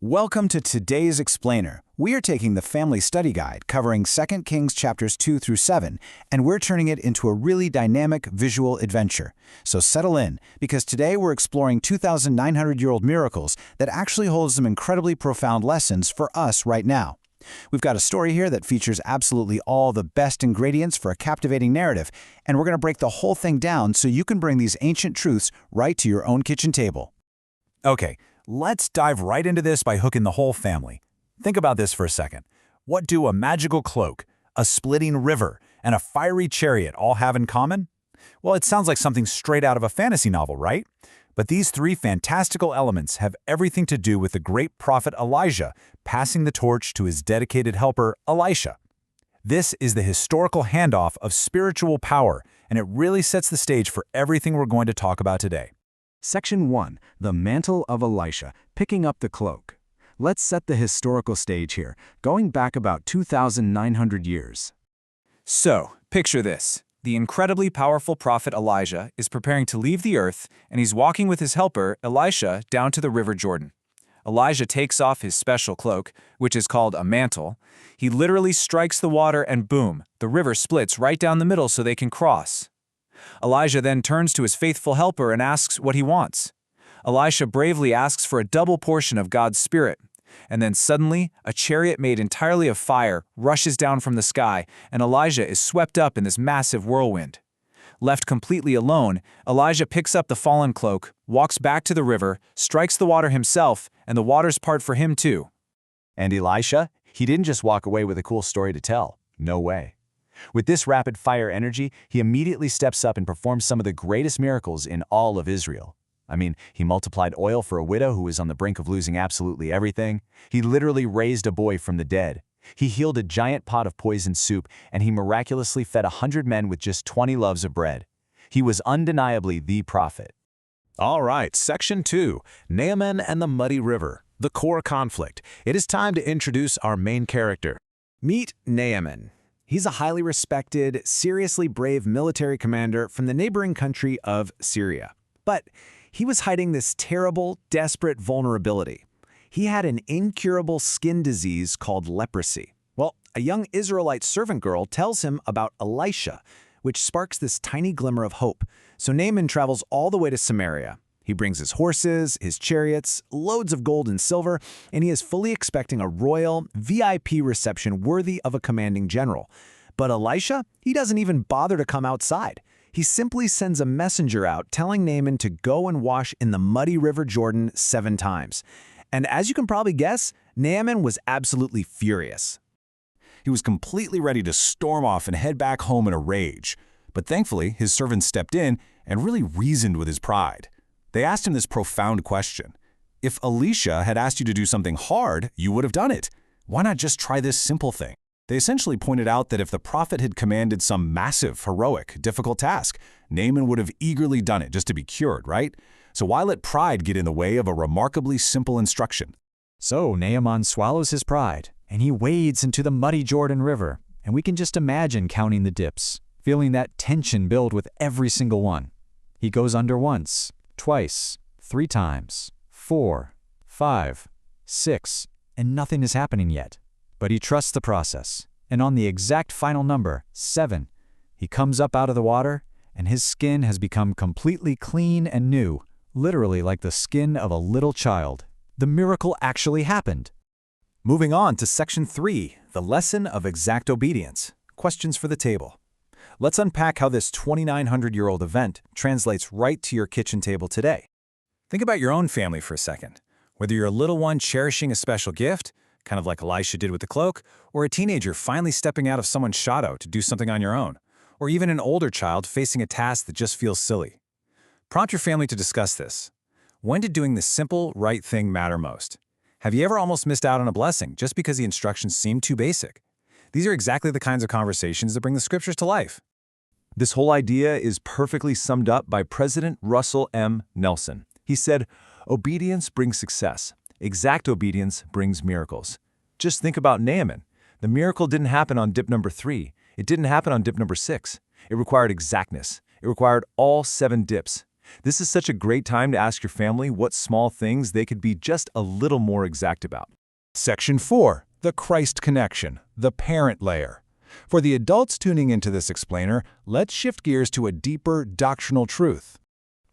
Welcome to today's Explainer. We are taking the family study guide covering 2 Kings chapters 2 through 7, and we're turning it into a really dynamic visual adventure. So settle in, because today we're exploring 2,900-year-old miracles that actually hold some incredibly profound lessons for us right now. We've got a story here that features absolutely all the best ingredients for a captivating narrative, and we're going to break the whole thing down so you can bring these ancient truths right to your own kitchen table. Okay, let's dive right into this by hooking the whole family. Think about this for a second. What do a magical cloak, a splitting river, and a fiery chariot all have in common? Well, it sounds like something straight out of a fantasy novel, right? But these three fantastical elements have everything to do with the great prophet Elijah passing the torch to his dedicated helper, Elisha. This is the historical handoff of spiritual power, and it really sets the stage for everything we're going to talk about today. Section 1. The Mantle of Elisha, Picking Up the Cloak. Let's set the historical stage here, going back about 2,900 years. So, picture this. The incredibly powerful prophet Elijah is preparing to leave the earth, and he's walking with his helper, Elisha, down to the river Jordan. Elijah takes off his special cloak, which is called a mantle. He literally strikes the water and boom, the river splits right down the middle so they can cross. Elijah then turns to his faithful helper and asks what he wants. Elisha bravely asks for a double portion of God's Spirit. And then suddenly, a chariot made entirely of fire rushes down from the sky, and Elijah is swept up in this massive whirlwind. Left completely alone, Elijah picks up the fallen cloak, walks back to the river, strikes the water himself, and the waters part for him too. And Elisha, he didn't just walk away with a cool story to tell. No way. With this rapid-fire energy, he immediately steps up and performs some of the greatest miracles in all of Israel. I mean, he multiplied oil for a widow who was on the brink of losing absolutely everything. He literally raised a boy from the dead. He healed a giant pot of poisoned soup, and he miraculously fed 100 men with just 20 loaves of bread. He was undeniably the prophet. All right, Section 2, Naaman and the Muddy River, the core conflict. It is time to introduce our main character. Meet Naaman. He's a highly respected, seriously brave military commander from the neighboring country of Syria. But he was hiding this terrible, desperate vulnerability. He had an incurable skin disease called leprosy. Well, a young Israelite servant girl tells him about Elisha, which sparks this tiny glimmer of hope. So Naaman travels all the way to Samaria. He brings his horses, his chariots, loads of gold and silver, and he is fully expecting a royal, VIP reception worthy of a commanding general. But Elisha, he doesn't even bother to come outside. He simply sends a messenger out telling Naaman to go and wash in the muddy river Jordan 7 times. And as you can probably guess, Naaman was absolutely furious. He was completely ready to storm off and head back home in a rage. But thankfully, his servant stepped in and really reasoned with his pride. They asked him this profound question. If Elisha had asked you to do something hard, you would have done it. Why not just try this simple thing? They essentially pointed out that if the prophet had commanded some massive, heroic, difficult task, Naaman would have eagerly done it just to be cured, right? So why let pride get in the way of a remarkably simple instruction? So Naaman swallows his pride, and he wades into the muddy Jordan River. And we can just imagine counting the dips, feeling that tension build with every single one. He goes under once, twice, 3 times, 4, 5, 6, and nothing is happening yet. But he trusts the process, and on the exact final number, 7, he comes up out of the water, and his skin has become completely clean and new, literally like the skin of a little child. The miracle actually happened. Moving on to Section 3, the lesson of exact obedience. Questions for the table. Let's unpack how this 2,900-year-old event translates right to your kitchen table today. Think about your own family for a second. Whether you're a little one cherishing a special gift, kind of like Elisha did with the cloak, or a teenager finally stepping out of someone's shadow to do something on your own, or even an older child facing a task that just feels silly. Prompt your family to discuss this. When did doing the simple, right thing matter most? Have you ever almost missed out on a blessing just because the instructions seemed too basic? These are exactly the kinds of conversations that bring the scriptures to life. This whole idea is perfectly summed up by President Russell M. Nelson. He said, "Obedience brings success. Exact obedience brings miracles." Just think about Naaman. The miracle didn't happen on dip number 3. It didn't happen on dip number 6. It required exactness. It required all 7 dips. This is such a great time to ask your family what small things they could be just a little more exact about. Section 4. The Christ Connection, the parent layer. For the adults tuning into this explainer, let's shift gears to a deeper doctrinal truth.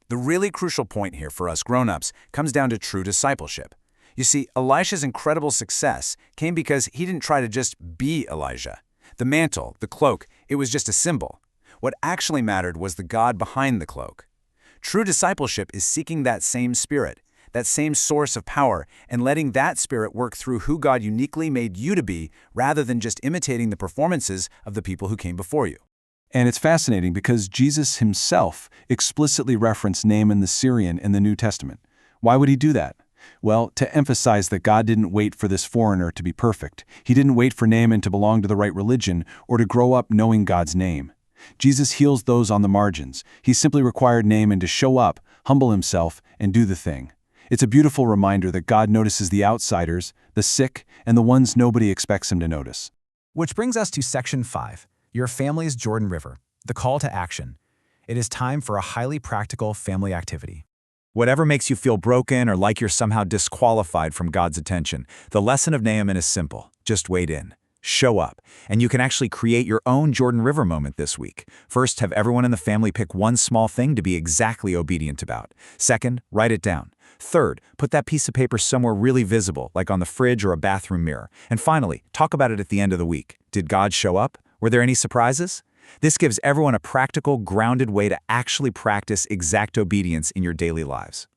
The really crucial point here for us grown-ups comes down to true discipleship. You see, Elisha's incredible success came because he didn't try to just be Elijah. The mantle, the cloak, it was just a symbol. What actually mattered was the God behind the cloak. True discipleship is seeking that same spirit, that same source of power, and letting that spirit work through who God uniquely made you to be, rather than just imitating the performances of the people who came before you. And it's fascinating because Jesus himself explicitly referenced Naaman the Syrian in the New Testament. Why would he do that? Well, to emphasize that God didn't wait for this foreigner to be perfect. He didn't wait for Naaman to belong to the right religion or to grow up knowing God's name. Jesus heals those on the margins. He simply required Naaman to show up, humble himself, and do the thing. It's a beautiful reminder that God notices the outsiders, the sick, and the ones nobody expects him to notice. Which brings us to Section 5, Your Family's Jordan River, the call to action. It is time for a highly practical family activity. Whatever makes you feel broken or like you're somehow disqualified from God's attention, the lesson of Naaman is simple. Just wade in. Show up. And you can actually create your own Jordan River moment this week. First, have everyone in the family pick one small thing to be exactly obedient about. Second, write it down. Third, put that piece of paper somewhere really visible, like on the fridge or a bathroom mirror. And finally, talk about it at the end of the week. Did God show up? Were there any surprises? This gives everyone a practical, grounded way to actually practice exact obedience in your daily lives.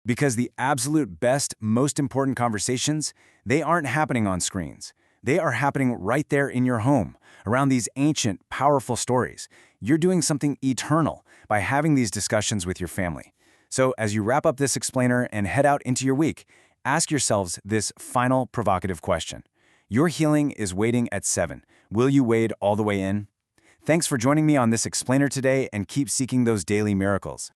Because the absolute best, most important conversations, they aren't happening on screens. They are happening right there in your home, around these ancient, powerful stories. You're doing something eternal by having these discussions with your family. So as you wrap up this explainer and head out into your week, ask yourselves this final provocative question. Your healing is waiting at 7. Will you wade all the way in? Thanks for joining me on this explainer today, and keep seeking those daily miracles.